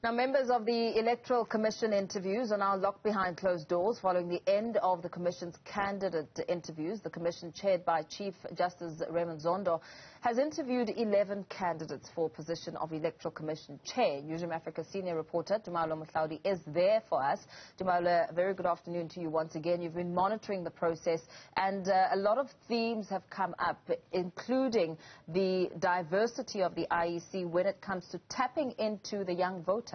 Now, members of the Electoral Commission interviews are now locked behind closed doors following the end of the Commission's candidate interviews. The Commission, chaired by Chief Justice Raymond Zondo, has interviewed 11 candidates for position of Electoral Commission Chair. Newzroom Afrika senior reporter Tumaole Mohlaoli is there for us. Tumaole, a very good afternoon to you once again. You've been monitoring the process, and a lot of themes have come up, including the diversity of the IEC when it comes to tapping into the young voter.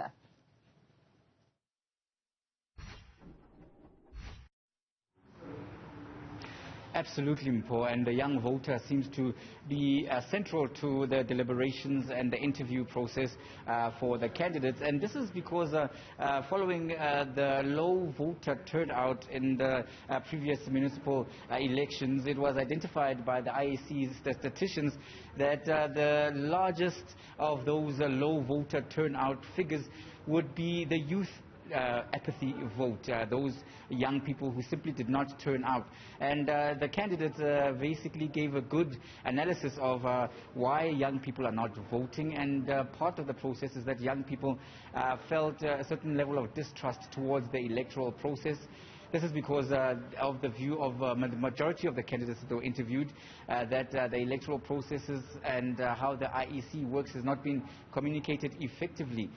Absolutely, Mpo, and the young voter seems to be central to the deliberations and the interview process for the candidates. And this is because following the low voter turnout in the previous municipal elections, it was identified by the IEC's statisticians that the largest of those low voter turnout figures would be the youth apathy vote, those young people who simply did not turn out. And the candidates basically gave a good analysis of why young people are not voting, and part of the process is that young people felt a certain level of distrust towards the electoral process. This is because of the view of the majority of the candidates that were interviewed, that the electoral processes and how the IEC works has not been communicated effectively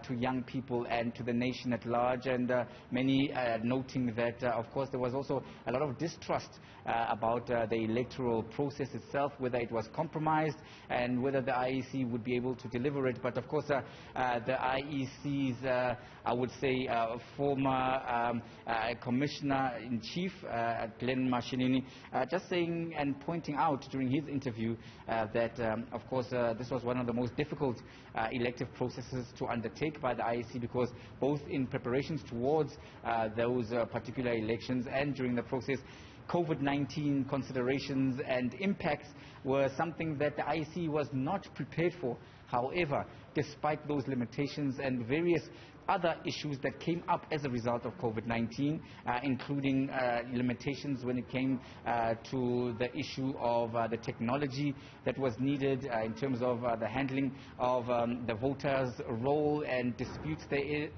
to young people and to the nation at large, and many noting that, of course, there was also a lot of distrust about the electoral process itself, whether it was compromised and whether the IEC would be able to deliver it. But, of course, the IEC's, I would say, former Commissioner-in-Chief, Gladwin White, just saying and pointing out during his interview that, of course, this was one of the most difficult elective processes to undertake by the IEC, because both in preparations towards those particular elections and during the process, COVID-19 considerations and impacts were something that the IEC was not prepared for. However, despite those limitations and various other issues that came up as a result of COVID-19, including limitations when it came to the issue of the technology that was needed in terms of the handling of the voters' role and disputes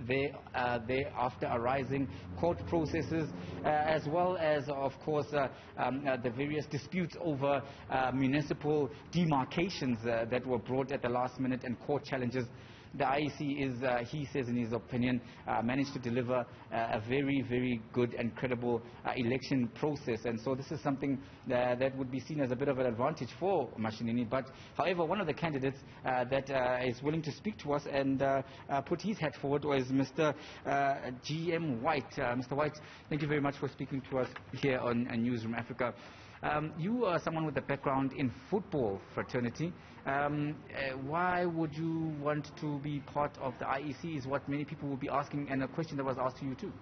thereafter arising, court processes, as well as, of course, the various disputes over municipal demarcations that were brought at the last minute, and court challenges. The IEC is, he says in his opinion, managed to deliver a very, very good and credible election process. And so this is something that would be seen as a bit of an advantage for Mashinini. But, however, one of the candidates that is willing to speak to us and put his hat forward was Mr. G.M. White. Mr. White, thank you very much for speaking to us here on Newzroom Afrika. You are someone with a background in football fraternity. Why would you want to be part of the IEC is what many people will be asking, and a question that was asked to you too.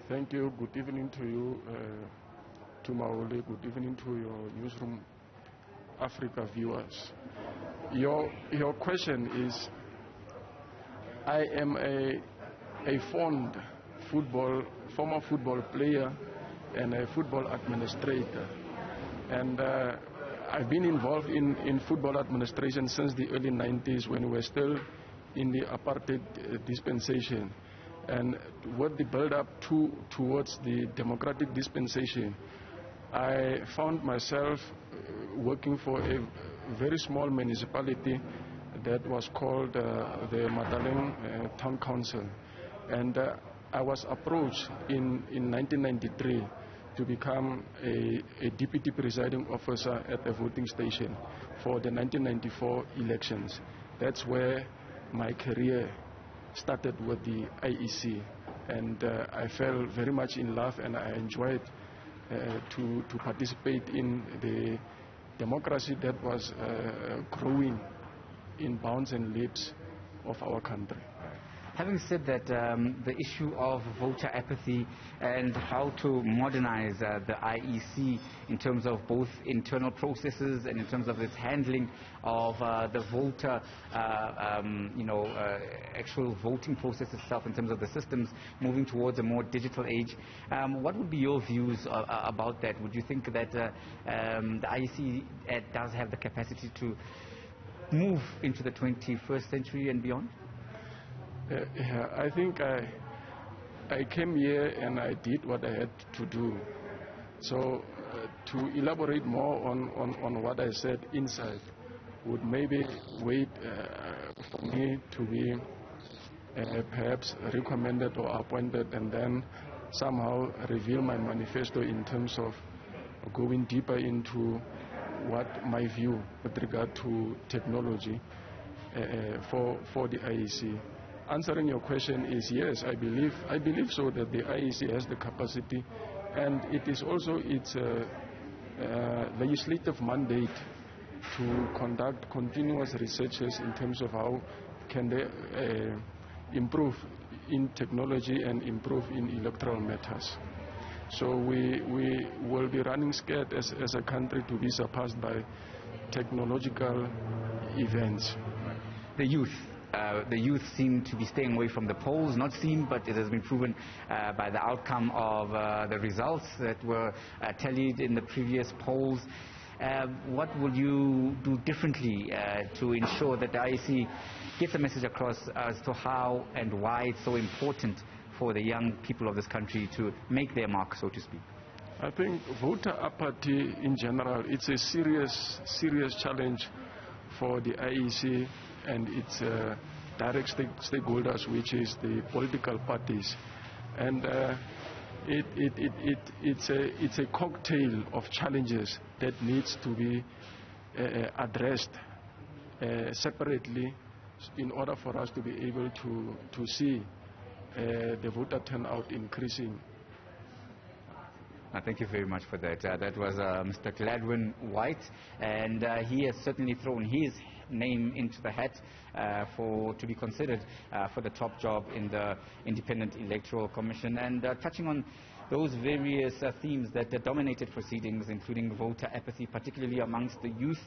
Thank you. Good evening to you, Tumaole. Good evening to your Newzroom Afrika viewers. Your question is, I am a former football player and a football administrator, and I've been involved in football administration since the early 90s, when we were still in the apartheid dispensation. And with the build-up towards the democratic dispensation, I found myself working for a very small municipality that was called the Mataleng Town Council. And I was approached in 1993 to become a deputy presiding officer at a voting station for the 1994 elections. That's where my career started with the IEC, and I fell very much in love, and I enjoyed to participate in the democracy that was growing in bounds and leaps of our country. Having said that, the issue of voter apathy and how to modernize the IEC in terms of both internal processes and in terms of its handling of the voter, actual voting process itself, in terms of the systems moving towards a more digital age, what would be your views about that? Would you think that the IEC does have the capacity to move into the 21st century and beyond? I think I came here and I did what I had to do. So to elaborate more on what I said inside would maybe wait for me to be perhaps recommended or appointed, and then somehow reveal my manifesto in terms of going deeper into what my view with regard to technology for the IEC. Answering your question is yes, I believe so that the IEC has the capacity, and it is also its legislative mandate to conduct continuous researches in terms of how can they improve in technology and improve in electoral matters. So we will be running scared as a country to be surpassed by technological events. The youth seem to be staying away from the polls, not seen, but it has been proven by the outcome of the results that were tallied in the previous polls. What will you do differently to ensure that the IEC gets a message across as to how and why it's so important for the young people of this country to make their mark, so to speak? I think voter apathy in general, it's a serious challenge for the IEC and its direct stakeholders, which is the political parties. And it's a cocktail of challenges that needs to be addressed separately in order for us to be able to see the voter turnout increasing. Thank you very much for that. That was Mr. Gladwin White, and he has certainly thrown his name into the hat to be considered for the top job in the Independent Electoral Commission. And touching on those various themes that dominated proceedings, including voter apathy, particularly amongst the youth,